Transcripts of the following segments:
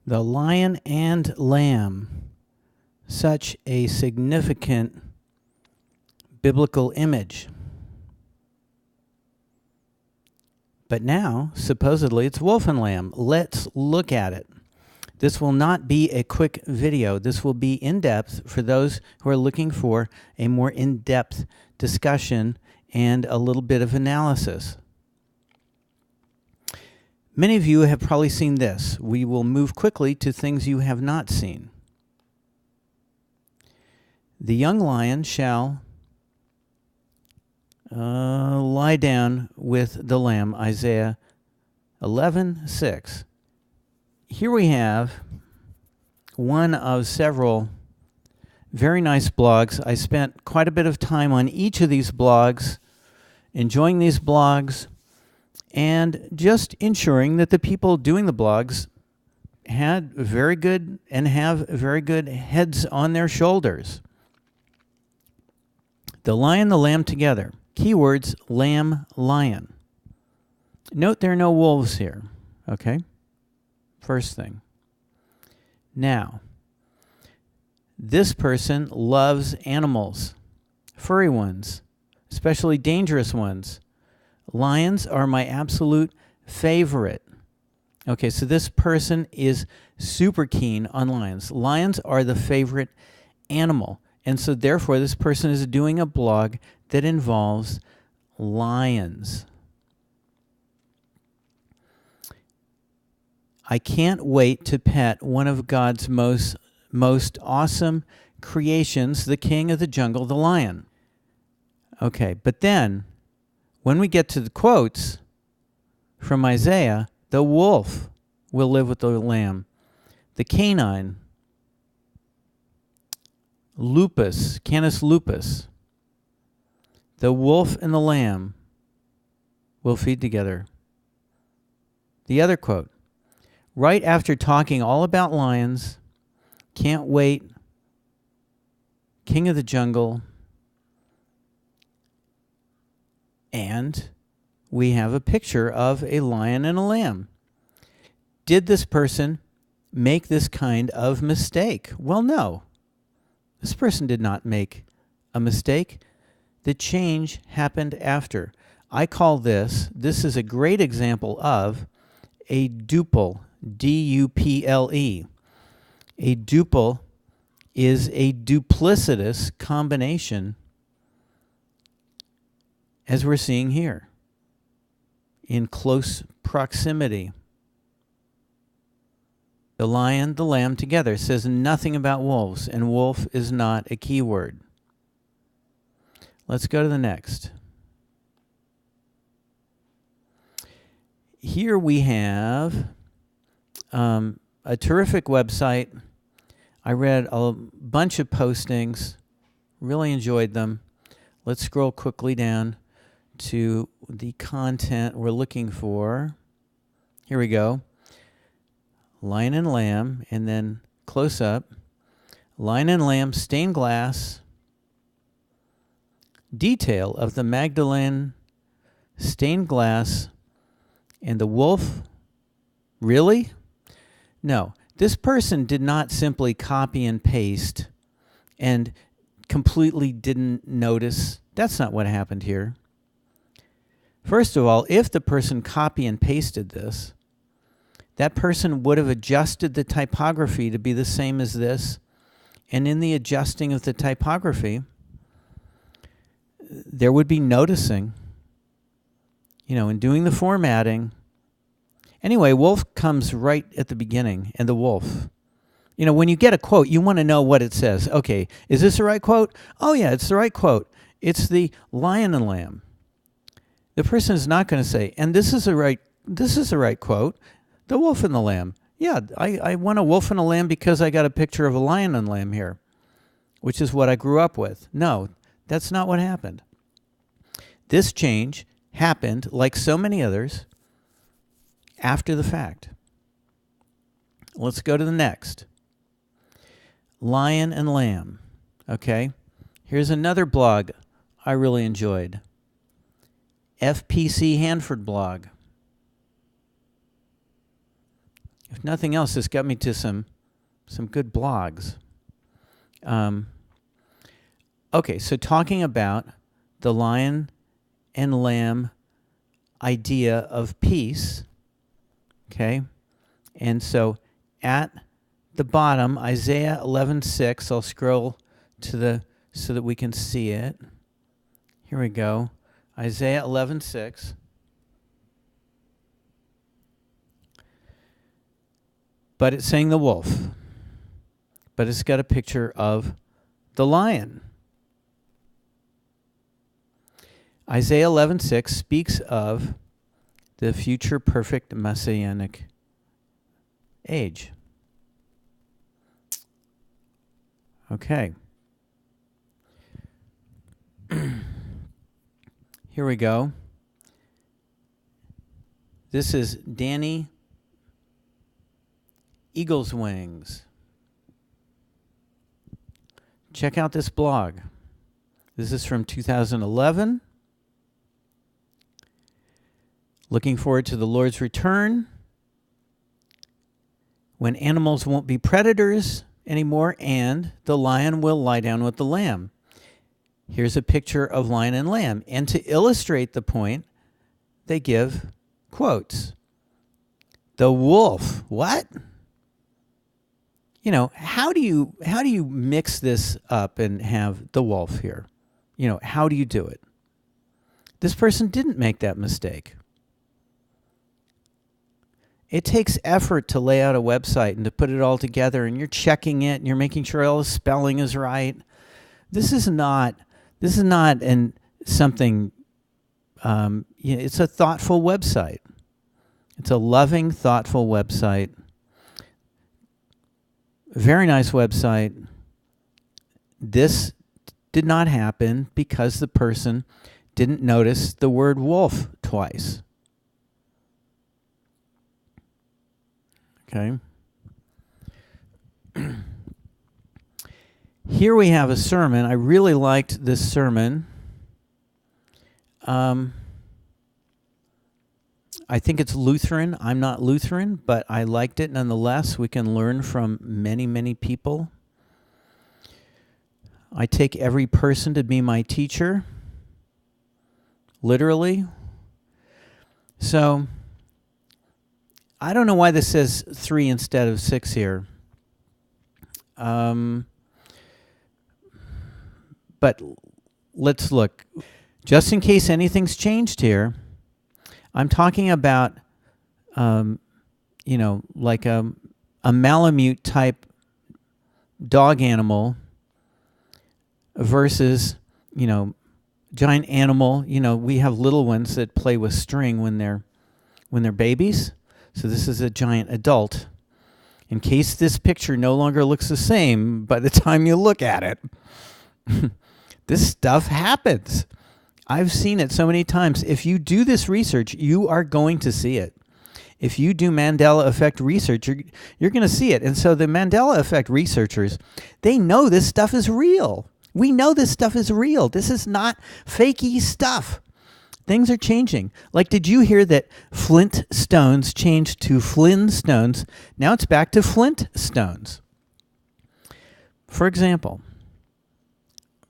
The lion and lamb, such a significant biblical image. But now, supposedly, it's wolf and lamb. Let's look at it. This will not be a quick video. This will be in-depth for those who are looking for a more in-depth discussion and a little bit of analysis. Many of you have probably seen this. We will move quickly to things you have not seen. The young lion shall lie down with the lamb, Isaiah 11:6. Here we have one of several very nice blogs. I spent quite a bit of time on each of these blogs, enjoying these blogs, and just ensuring that the people doing the blogs had very good and have very good heads on their shoulders. The lion, the lamb together. Keywords, lamb, lion. Note there are no wolves here, okay? First thing. Now, this person loves animals, furry ones, especially dangerous ones. Lions are my absolute favorite. Okay, so this person is super keen on lions. Lions are the favorite animal. And so therefore, this person is doing a blog that involves lions. I can't wait to pet one of God's most awesome creations, the king of the jungle, the lion. Okay, but then when we get to the quotes from Isaiah, the wolf will live with the lamb. The canine, lupus, Canis lupus. The wolf and the lamb will feed together. The other quote, right after talking all about lions, can't wait, king of the jungle, and we have a picture of a lion and a lamb. Did this person make this kind of mistake? Well, no. This person did not make a mistake. The change happened after. I call this is a great example of a duple, D-U-P-L-E. A duple is a duplicitous combination, as we're seeing here, in close proximity. The lion, the lamb together says nothing about wolves, and wolf is not a keyword. Let's go to the next. Here we have a terrific website. I read a bunch of postings, really enjoyed them. Let's scroll quickly down to the content we're looking for. Here we go. Lion and lamb, and then close up. Lion and lamb, stained glass. Detail of the Magdalene stained glass and the wolf. Really? No. This person did not simply copy and paste and completely didn't notice. That's not what happened here. First of all, if the person copy and pasted this, that person would have adjusted the typography to be the same as this. And in the adjusting of the typography, there would be noticing, in doing the formatting. Anyway, wolf comes right at the beginning, and the wolf. When you get a quote, you want to know what it says. Okay, is this the right quote? Oh, yeah, it's the right quote. It's the lion and lamb. The person is not going to say, and this is the right quote, the wolf and the lamb. Yeah, I want a wolf and a lamb because I got a picture of a lion and lamb here, which is what I grew up with. No, that's not what happened. This change happened, like so many others, after the fact. Let's go to the next. Lion and lamb. Okay, here's another blog I really enjoyed. FPC Hanford blog. if nothing else, this got me to some good blogs. Okay, so talking about the lion and lamb idea of peace, okay? And so at the bottom, Isaiah 11:6, I'll scroll to so that we can see it. Here we go. Isaiah 11:6. But it's saying the wolf. But it's got a picture of the lion. Isaiah 11:6 speaks of the future perfect messianic age. Okay. Here we go. This is Danny Eagle's Wings. Check out this blog. This is from 2011. Looking forward to the Lord's return, when animals won't be predators anymore and the lion will lie down with the lamb. Here's a picture of lion and lamb. And to illustrate the point, they give quotes. The wolf. What? You know, how do you mix this up and have the wolf here? You know, how do you do it? This person didn't make that mistake. It takes effort to lay out a website and to put it all together, and you're checking it and you're making sure all the spelling is right. This is not something, it's a thoughtful website. It's a loving, thoughtful website. Very nice website. This did not happen because the person didn't notice the word wolf twice. Okay. Here we have a sermon. I really liked this sermon. I think it's Lutheran. I'm not Lutheran, but I liked it nonetheless. We can learn from many, many people. I take every person to be my teacher, literally. So I don't know why this says 3 instead of 6 here. But let's look. Just in case anything's changed here, I'm talking about, like a Malamute type dog animal versus, giant animal. We have little ones that play with string when they're babies. So this is a giant adult. In case this picture no longer looks the same by the time you look at it, this stuff happens. I've seen it so many times. If you do this research, you are going to see it. If you do Mandela Effect research, you're going to see it. And so the Mandela Effect researchers, they know this stuff is real. We know this stuff is real. This is not fakey stuff. Things are changing. Like, did you hear that Flint stones changed to Flynn stones? Now it's back to Flint stones. For example,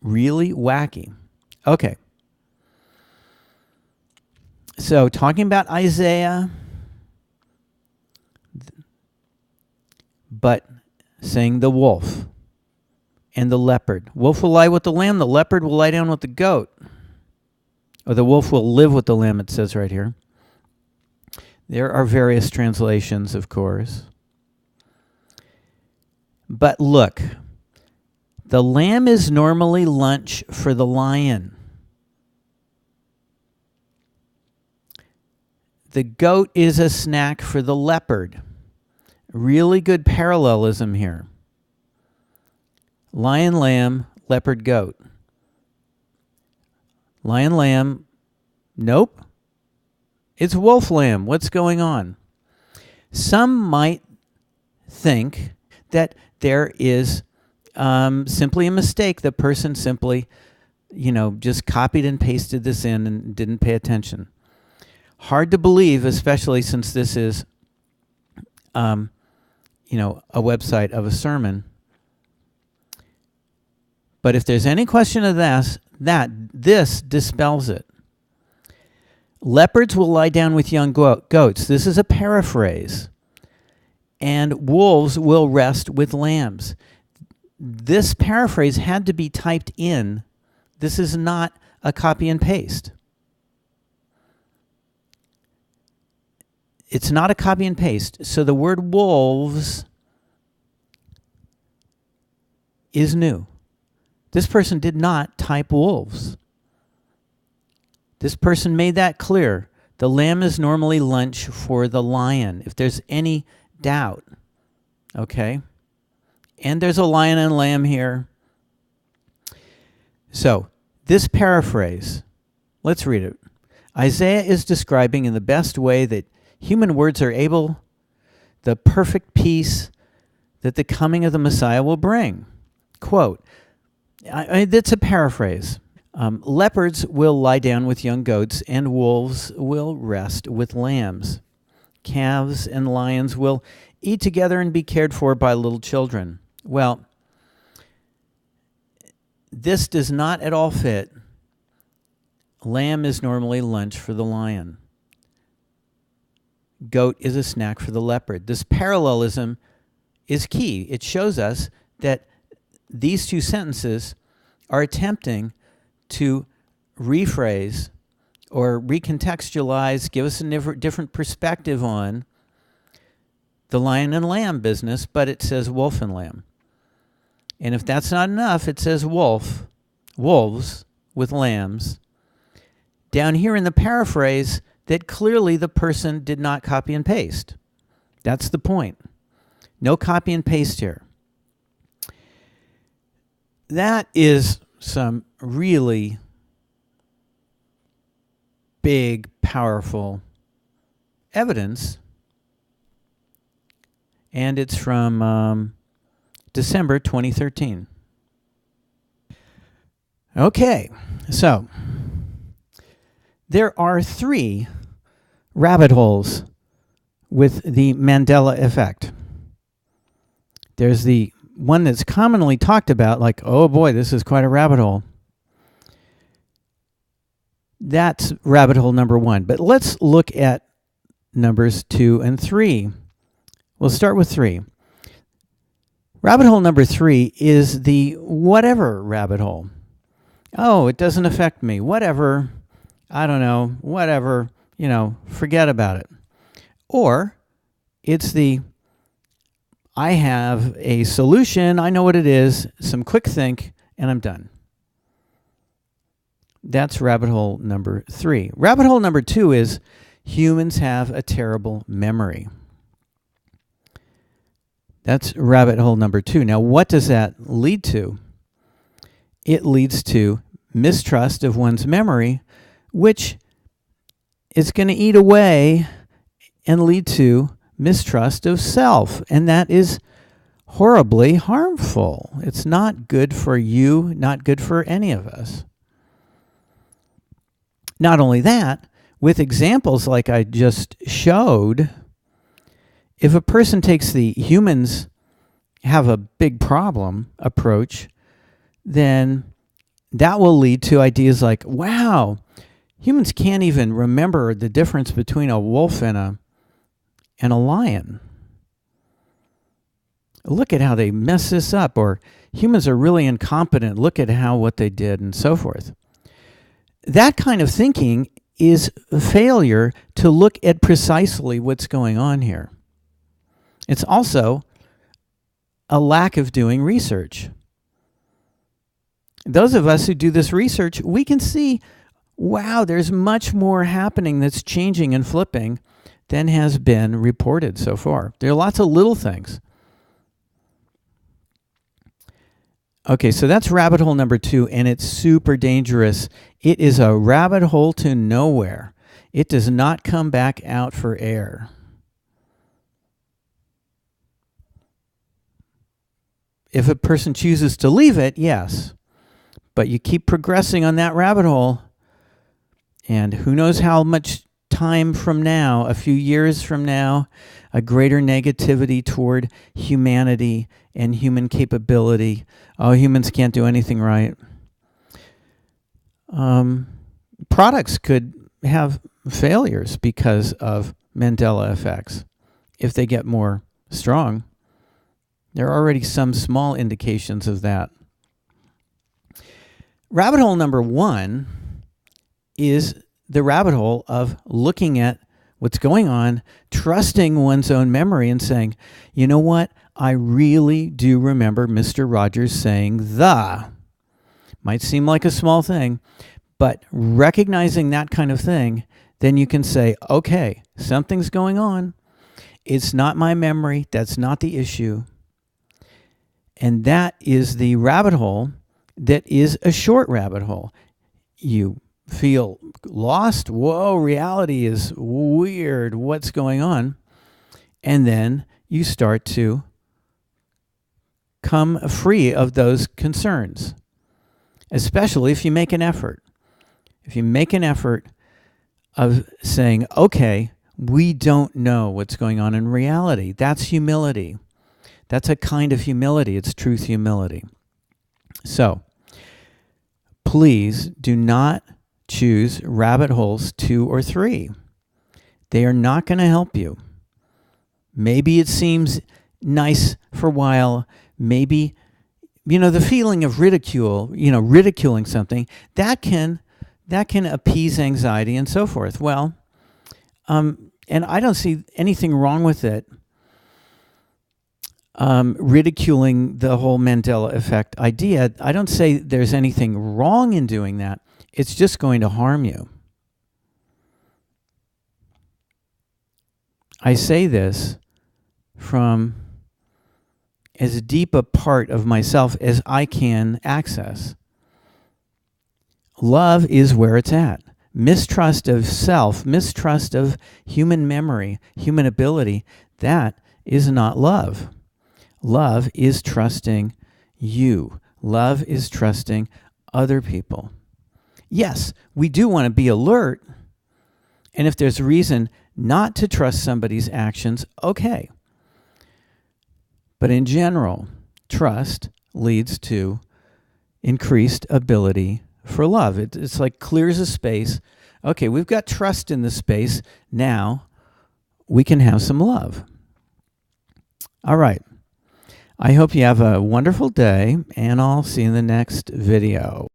really wacky. Okay. So talking about Isaiah, but saying the wolf and the leopard. Wolf will lie with the lamb, the leopard will lie down with the goat. Or the wolf will live with the lamb, it says right here. There are various translations, of course. But look, the lamb is normally lunch for the lion. The goat is a snack for the leopard. Really good parallelism here. Lion, lamb, leopard, goat. Lion, lamb, nope. It's wolf, lamb. What's going on? Some might think that there is simply a mistake. The person simply, just copied and pasted this in and didn't pay attention. Hard to believe, especially since this is a website of a sermon. But if there's any question of this dispels it. Leopards will lie down with young goats. This is a paraphrase. And wolves will rest with lambs. This paraphrase had to be typed in. This is not a copy and paste. It's not a copy and paste. So the word wolves is new. This person did not type wolves. This person made that clear. The lamb is normally lunch for the lion, if there's any doubt. Okay? And there's a lion and lamb here. So, this paraphrase, let's read it. Isaiah is describing in the best way that human words are able the perfect peace that the coming of the Messiah will bring. Quote, that's a paraphrase. Leopards will lie down with young goats, and wolves will rest with lambs. Calves and lions will eat together and be cared for by little children. Well, this does not at all fit. Lamb is normally lunch for the lion. Goat is a snack for the leopard. This parallelism is key. It shows us that these two sentences are attempting to rephrase or recontextualize, give us a different perspective on the lion and lamb business, but it says wolf and lamb. And if that's not enough, it says wolves with lambs. Down here in the paraphrase, that clearly the person did not copy and paste. That's the point. No copy and paste here. That is some really big, powerful evidence. And it's from December 2013. Okay, so there are 3 rabbit holes with the Mandela Effect. There's the one that's commonly talked about, like, oh boy, this is quite a rabbit hole. That's rabbit hole number 1. But let's look at numbers 2 and 3. We'll start with 3. Rabbit hole number 3 is the whatever rabbit hole. Oh, it doesn't affect me. Whatever. I don't know. Whatever. Forget about it. Or it's the I have a solution. I know what it is. Some quick think, and I'm done. That's rabbit hole number 3. Rabbit hole number 2 is humans have a terrible memory. That's rabbit hole number 2. Now, what does that lead to? It leads to mistrust of one's memory, which is going to eat away and lead to mistrust of self. And that is horribly harmful. It's not good for you, not good for any of us. Not only that, with examples like I just showed, if a person takes the humans have a big problem approach, then that will lead to ideas like, wow, humans can't even remember the difference between a wolf and a lion. Look at how they mess this up, or humans are really incompetent. Look at what they did, and so forth. That kind of thinking is a failure to look at precisely what's going on here. It's also a lack of doing research. Those of us who do this research, we can see, wow, there's much more happening that's changing and flipping than has been reported so far. There are lots of little things. Okay, so that's rabbit hole number 2, and it's super dangerous. It is a rabbit hole to nowhere. It does not come back out for air. If a person chooses to leave it, yes. But you keep progressing on that rabbit hole, and who knows how much time from now, a few years from now, a greater negativity toward humanity and human capability. Oh, humans can't do anything right. Products could have failures because of Mandela effects if they get more strong. There are already some small indications of that. Rabbit hole number 1 is the rabbit hole of looking at what's going on, trusting one's own memory and saying, you know what? I really do remember Mr. Rogers saying the. Might seem like a small thing, but recognizing that kind of thing, then you can say, okay, something's going on. It's not my memory. That's not the issue. And that is the rabbit hole that is a short rabbit hole. You feel lost. Whoa, reality is weird. What's going on? And then you start to come free of those concerns, especially if you make an effort. If you make an effort of saying, okay, we don't know what's going on in reality. That's humility. That's a kind of humility. It's truth humility. So, please do not choose rabbit holes 2 or 3. They are not going to help you. Maybe it seems nice for a while. Maybe, the feeling of ridicule, ridiculing something, that can appease anxiety and so forth. Well, and I don't see anything wrong with it. Ridiculing the whole Mandela effect idea, I don't say there's anything wrong in doing that. It's just going to harm you. I say this from as deep a part of myself as I can access. Love is where it's at. Mistrust of self, mistrust of human memory, human ability, that is not love. Love is trusting you. Love is trusting other people. Yes, we do want to be alert. And if there's a reason not to trust somebody's actions, okay. But in general, trust leads to increased ability for love. It's like clears a space. Okay, we've got trust in the space. Now we can have some love. All right. I hope you have a wonderful day, and I'll see you in the next video.